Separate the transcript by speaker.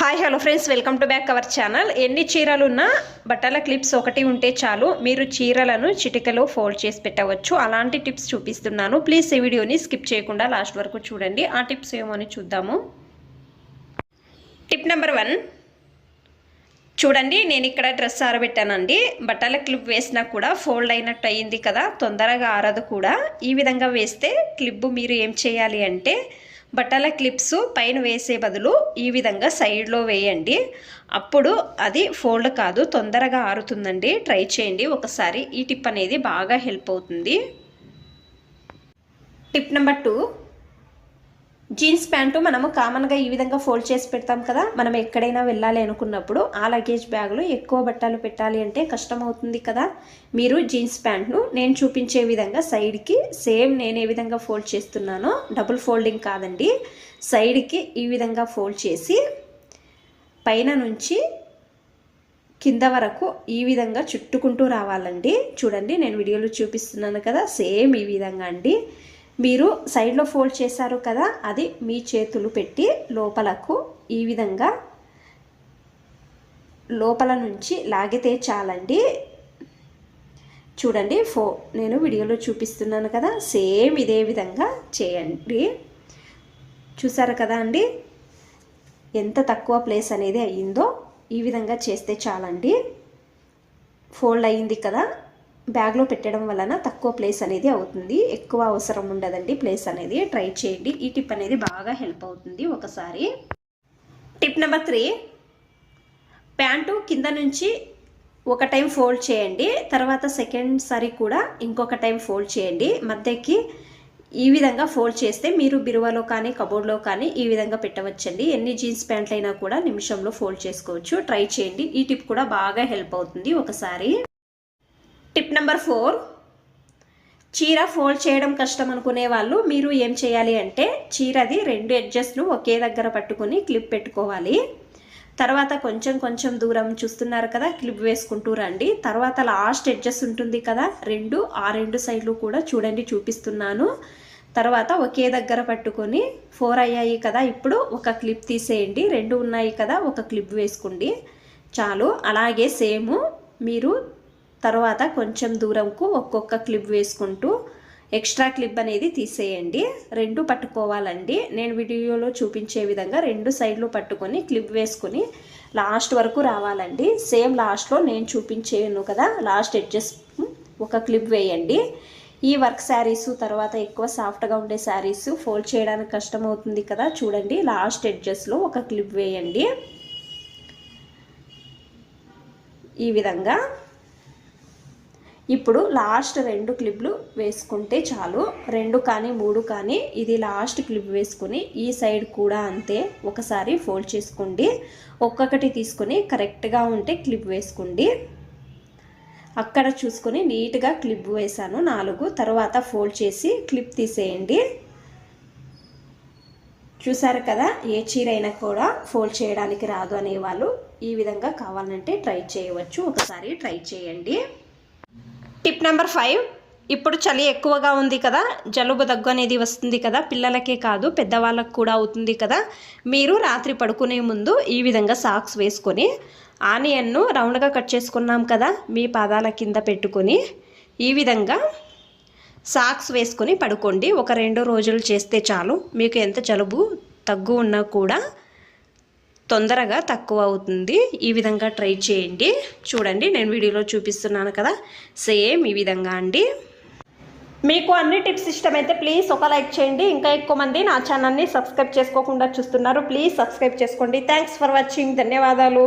Speaker 1: Hi hello friends, welcome to back our channel. ఎన్ని చీరలున్నా బట్టల clips ఒకటి ఉంటే చాలు, మీరు చీరలను చిటికలో ఫోల్డ్ చేసి పెట్టవచ్చు. అలాంటి టిప్స్ చూపిస్తున్నాను. ప్లీజ్ ఈ వీడియోని స్కిప్ చేయకుండా లాస్ట్ వరకు చూడండి. ఆ టిప్స్ ఏమో అని చూద్దాము. టిప్ నెంబర్ 1 చూడండి. నేను ఇక్కడ డ్రెస్ ఆరబెట్టానండి. బట్టల క్లిప్ వేసినా కూడా ఫోల్డ్ అయినట్టు అయ్యింది కదా, తొందరగా ఆరదు కూడా. ఈ విధంగా వేస్తే క్లిప్ మీరు ఏం చేయాలి అంటే, బట్టల క్లిప్స్ పైన వేసే బదులు ఈ విధంగా సైడ్లో వేయండి. అప్పుడు అది ఫోల్డ్ కాదు, తొందరగా ఆరుతుందండి. ట్రై చేయండి ఒకసారి. ఈ టిప్ అనేది బాగా హెల్ప్ అవుతుంది. టిప్ నెంబర్ 2, జీన్స్ ప్యాంటు మనము కామన్గా ఈ విధంగా ఫోల్డ్ చేసి పెడతాం కదా. మనం ఎక్కడైనా వెళ్ళాలి అనుకున్నప్పుడు ఆ లగేజ్ బ్యాగ్లో ఎక్కువ బట్టలు పెట్టాలి అంటే కష్టం అవుతుంది కదా. మీరు జీన్స్ ప్యాంట్ను నేను చూపించే విధంగా సైడ్కి సేమ్ నేను ఏ విధంగా ఫోల్డ్ చేస్తున్నానో, డబుల్ ఫోల్డింగ్ కాదండి, సైడ్కి ఈ విధంగా ఫోల్డ్ చేసి పైన నుంచి కింద వరకు ఈ విధంగా చుట్టుకుంటూ రావాలండి. చూడండి, నేను వీడియోలో చూపిస్తున్నాను కదా, సేమ్ ఈ విధంగా అండి. మీరు సైడ్లో ఫోల్డ్ చేశారు కదా, అది మీ చేతులు పెట్టి లోపలకు ఈ విధంగా లోపల నుంచి లాగితే చాలండి. చూడండి, నేను వీడియోలో చూపిస్తున్నాను కదా, సేమ్ ఇదే విధంగా చేయండి. చూసారు కదా అండి, ఎంత తక్కువ ప్లేస్ అనేది అయ్యిందో. ఈ విధంగా చేస్తే చాలండి. ఫోల్డ్ అయ్యింది కదా, బ్యాగ్లో పెట్టడం వలన తక్కువ ప్లేస్ అనేది అవుతుంది, ఎక్కువ అవసరం ఉండదండి ప్లేస్ అనేది. ట్రై చేయండి. ఈ టిప్ అనేది బాగా హెల్ప్ అవుతుంది ఒకసారి. టిప్ నెంబర్ 3, ప్యాంటు కింద నుంచి ఒక టైం ఫోల్డ్ చేయండి, తర్వాత సెకండ్ సారి కూడా ఇంకొక టైం ఫోల్డ్ చేయండి. మధ్యకి ఈ విధంగా ఫోల్డ్ చేస్తే మీరు బిరువాలో కానీ కబోర్డ్లో కానీ ఈ విధంగా పెట్టవచ్చండి. ఎన్ని జీన్స్ ప్యాంట్లు అయినా కూడా నిమిషంలో ఫోల్డ్ చేసుకోవచ్చు. ట్రై చేయండి. ఈ టిప్ కూడా బాగా హెల్ప్ అవుతుంది ఒకసారి. టిప్ నెంబర్ 4, చీర ఫోల్డ్ చేయడం కష్టం అనుకునే వాళ్ళు మీరు ఏం చేయాలి అంటే, చీరది 2 ఎడ్జెస్ను ఒకే దగ్గర పట్టుకొని క్లిప్ పెట్టుకోవాలి. తర్వాత కొంచెం కొంచెం దూరం చూస్తున్నారు కదా, క్లిప్ వేసుకుంటూ రండి. తర్వాత లాస్ట్ ఎడ్జెస్ ఉంటుంది కదా, ఆ రెండు సైడ్లు కూడా చూడండి, చూపిస్తున్నాను. తర్వాత ఒకే దగ్గర పట్టుకొని 4 అయ్యాయి కదా, ఇప్పుడు ఒక క్లిప్ తీసేయండి. 2 ఉన్నాయి కదా, ఒక క్లిప్ వేసుకోండి చాలు. అలాగే సేమ్ మీరు తర్వాత కొంచెం దూరంకు ఒక్కొక్క క్లిప్ వేసుకుంటూ ఎక్స్ట్రా క్లిప్ అనేది తీసేయండి. 2 పట్టుకోవాలండి. నేను వీడియోలో చూపించే విధంగా 2 సైడ్లు పట్టుకొని క్లిప్ వేసుకొని లాస్ట్ వరకు రావాలండి. సేమ్ లాస్ట్లో నేను చూపించాను కదా, లాస్ట్ ఎడ్జెస్ ఒక క్లిప్ వేయండి. ఈ వర్క్ శారీస్, తర్వాత ఎక్కువ సాఫ్ట్గా ఉండే శారీస్ ఫోల్డ్ చేయడానికి కష్టం అవుతుంది కదా, చూడండి లాస్ట్ ఎడ్జెస్లో ఒక క్లిప్ వేయండి. ఈ విధంగా ఇప్పుడు లాస్ట్ 2 క్లిప్లు వేసుకుంటే చాలు. 2 కానీ 3 కానీ ఇది లాస్ట్ క్లిప్ వేసుకొని ఈ సైడ్ కూడా అంతే ఒకసారి ఫోల్డ్ చేసుకోండి. ఒక్కొక్కటి తీసుకొని కరెక్ట్గా ఉంటే క్లిప్ వేసుకోండి. అక్కడ చూసుకొని నీట్గా క్లిప్ వేసాను 4. తర్వాత ఫోల్డ్ చేసి క్లిప్ తీసేయండి. చూసారు కదా, ఏ చీర అయినా కూడా ఫోల్డ్ చేయడానికి రాదు అనేవాళ్ళు ఈ విధంగా కావాలంటే ట్రై చేయవచ్చు. ఒకసారి ట్రై చేయండి. టిప్ నెంబర్ 5, ఇప్పుడు చలి ఎక్కువగా ఉంది కదా, జలుబు దగ్గు అనేది వస్తుంది కదా, పిల్లలకే కాదు పెద్దవాళ్ళకు కూడా అవుతుంది కదా. మీరు రాత్రి పడుకునే ముందు ఈ విధంగా సాక్స్ వేసుకొని ఆనియన్ను రౌండ్గా కట్ చేసుకున్నాం కదా, మీ పాదాల కింద పెట్టుకొని ఈ విధంగా సాక్స్ వేసుకొని పడుకోండి. ఒక 2 రోజులు చేస్తే చాలు. మీకు ఎంత జలుబు దగ్గు ఉన్నా కూడా తొందరగా తక్కువ అవుతుంది. ఈ విధంగా ట్రై చేయండి. చూడండి, నేను వీడియోలో చూపిస్తున్నాను కదా, సేమ్ ఈ విధంగా అండి. మీకు అన్ని టిప్స్ ఇష్టమైతే ప్లీజ్ ఒక లైక్ చేయండి. ఇంకా ఎక్కువ మంది నా ఛానల్ని సబ్స్క్రైబ్ చేసుకోకుండా చూస్తున్నారు, ప్లీజ్ సబ్స్క్రైబ్ చేసుకోండి. Thanks for watching. ధన్యవాదాలు.